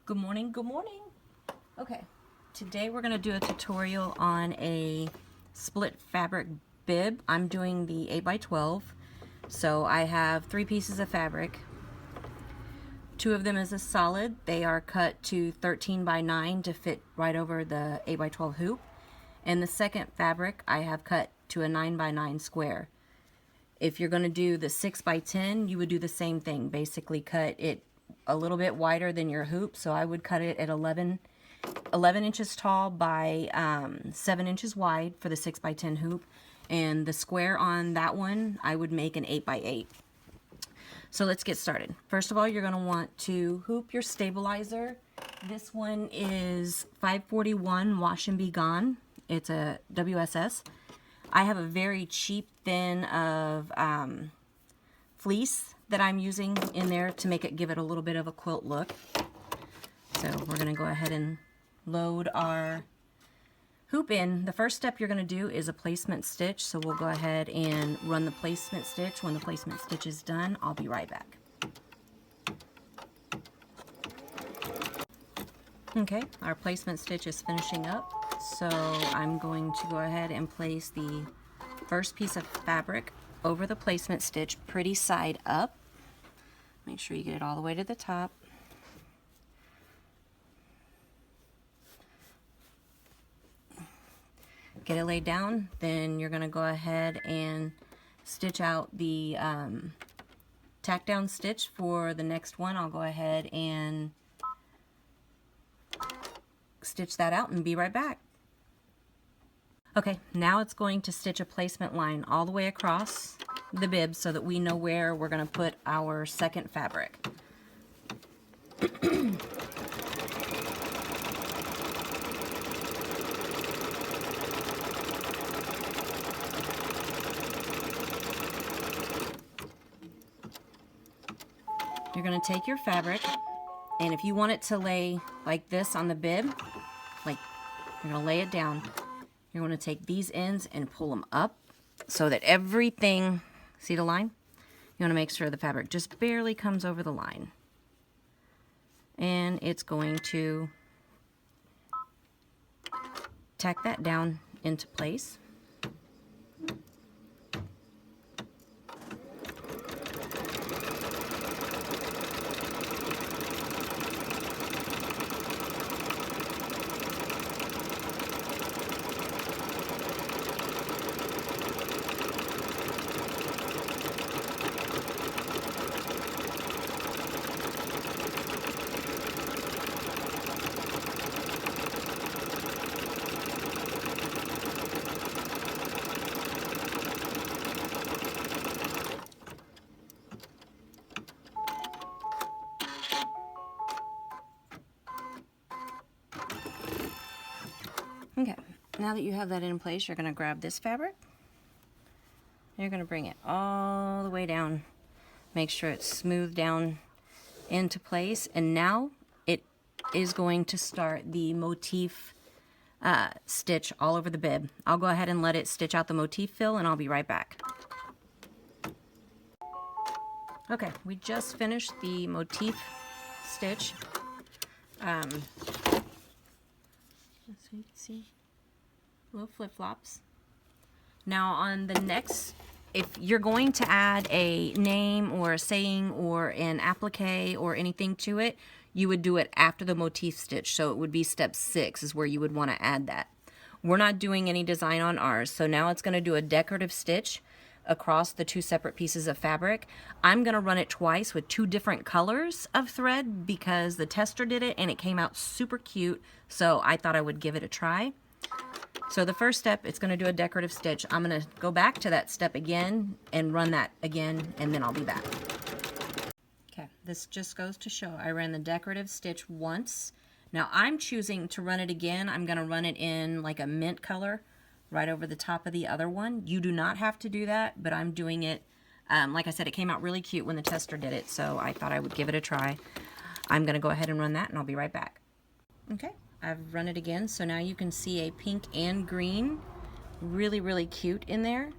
Good morning, good morning. Okay, today we're going to do a tutorial on a split fabric bib. I'm doing the 8x12. So I have 3 pieces of fabric. 2 of them is a solid. They are cut to 13x9 to fit right over the 8x12 hoop. And the second fabric I have cut to a 9x9 square. If you're going to do the 6x10, you would do the same thing. Basically cut it a little bit wider than your hoop. So I would cut it at 11 inches tall by 7 inches wide for the 6x10 hoop. And the square on that one, I would make an 8x8. So let's get started. First of all, you're going to want to hoop your stabilizer. This one is 541 Wash and Be Gone. It's a WSS. I have a very cheap thin of fleece that I'm using in there to make it give it a little bit of a quilt look. So we're going to go ahead and load our hoop in. The first step you're going to do is a placement stitch. So we'll go ahead and run the placement stitch. When the placement stitch is done, I'll be right back. Okay, our placement stitch is finishing up. So I'm going to go ahead and place the first piece of fabric over the placement stitch, pretty side up. Make sure you get it all the way to the top. Get it laid down, then you're going to go ahead and stitch out the tack down stitch for the next one. I'll go ahead and stitch that out and be right back. Okay, now it's going to stitch a placement line all the way across the bib so that we know where we're going to put our second fabric. You're going to take your fabric, and if you want it to lay like this on the bib, like you're going to lay it down, you're going to take these ends and pull them up so that everything, see the line? You want to make sure the fabric just barely comes over the line. And it's going to tack that down into place. Okay, now that you have that in place, you're going to grab this fabric. You're going to bring it all the way down. Make sure it's smoothed down into place. And now it is going to start the motif stitch all over the bib. I'll go ahead and let it stitch out the motif fill, and I'll be right back. Okay, we just finished the motif stitch. So you can see little flip-flops. Now on the next, if you're going to add a name or a saying or an applique or anything to it, you would do it after the motif stitch. So it would be step 6 is where you would want to add that. We're not doing any design on ours, so now it's going to do a decorative stitch across the 2 separate pieces of fabric. I'm going to run it twice with 2 different colors of thread because the tester did it and it came out super cute, so I thought I would give it a try. So the first step, it's going to do a decorative stitch. I'm going to go back to that step again and run that again, and then I'll be back. Okay, this just goes to show I ran the decorative stitch once. Now I'm choosing to run it again. I'm going to run it in like a mint color right over the top of the other one. You do not have to do that, but I'm doing it. Like I said, it came out really cute when the tester did it, so I thought I would give it a try. I'm going to go ahead and run that, and I'll be right back. Okay, I've run it again, so now you can see a pink and green. Really, really cute in there.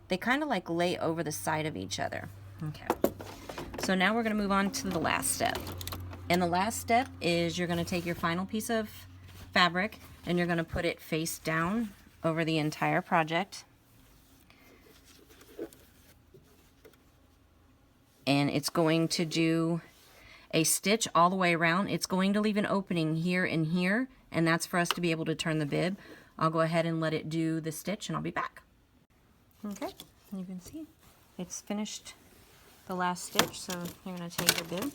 They kind of like lay over the side of each other. Okay, so now we're going to move on to the last step. And the last step is you're going to take your final piece of fabric and you're going to put it face down over the entire project. And it's going to do a stitch all the way around. It's going to leave an opening here and here, and that's for us to be able to turn the bib. I'll go ahead and let it do the stitch and I'll be back. Okay, you can see it's finished the last stitch, so you're going to take your bib,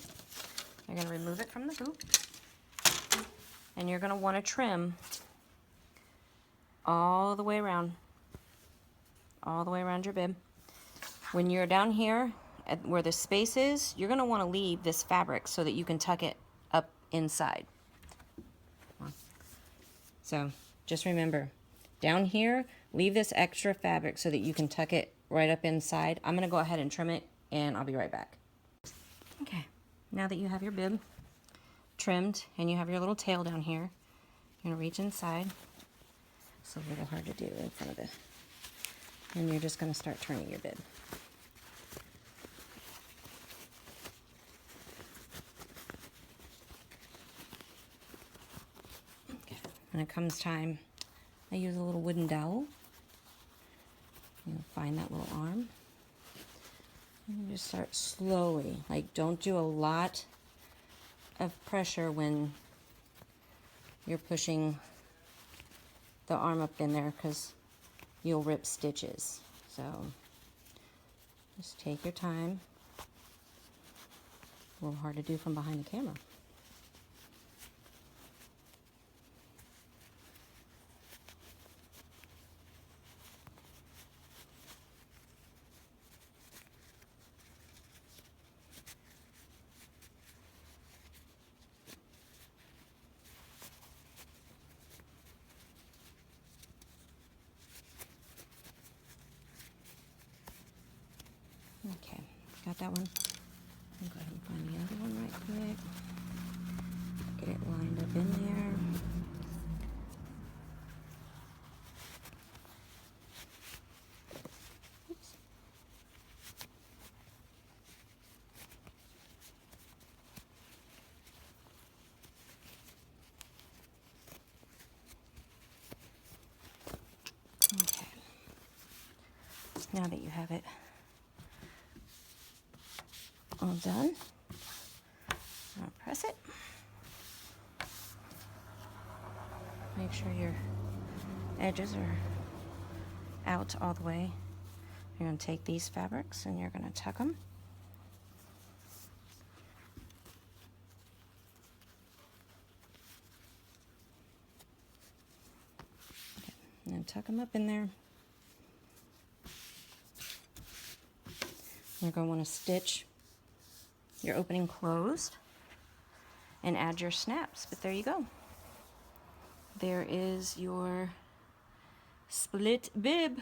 you're going to remove it from the hoop, and you're going to want to trim all the way around your bib. When you're down here at where the space is, you're going to want to leave this fabric so that you can tuck it up inside. So just remember, down here, leave this extra fabric so that you can tuck it right up inside. I'm going to go ahead and trim it, and I'll be right back. Okay, now that you have your bib trimmed and you have your little tail down here, you're going to reach inside. It's a little hard to do in front of it. And you're just going to start turning your bib. Okay. When it comes time, I use a little wooden dowel. You find that little arm. And you just start slowly, like don't do a lot of pressure when you're pushing the arm up in there because you'll rip stitches. So just take your time. A little hard to do from behind the camera. Okay, got that one. I'll go ahead and find the other one right quick. Get it lined up in there. Oops. Okay. Now that you have it all done, I'll press it. Make sure your edges are out all the way. You're going to take these fabrics and you're going to tuck them. Okay. And then tuck them up in there. You're going to want to stitch your opening closed and add your snaps. But there you go. There is your split bib.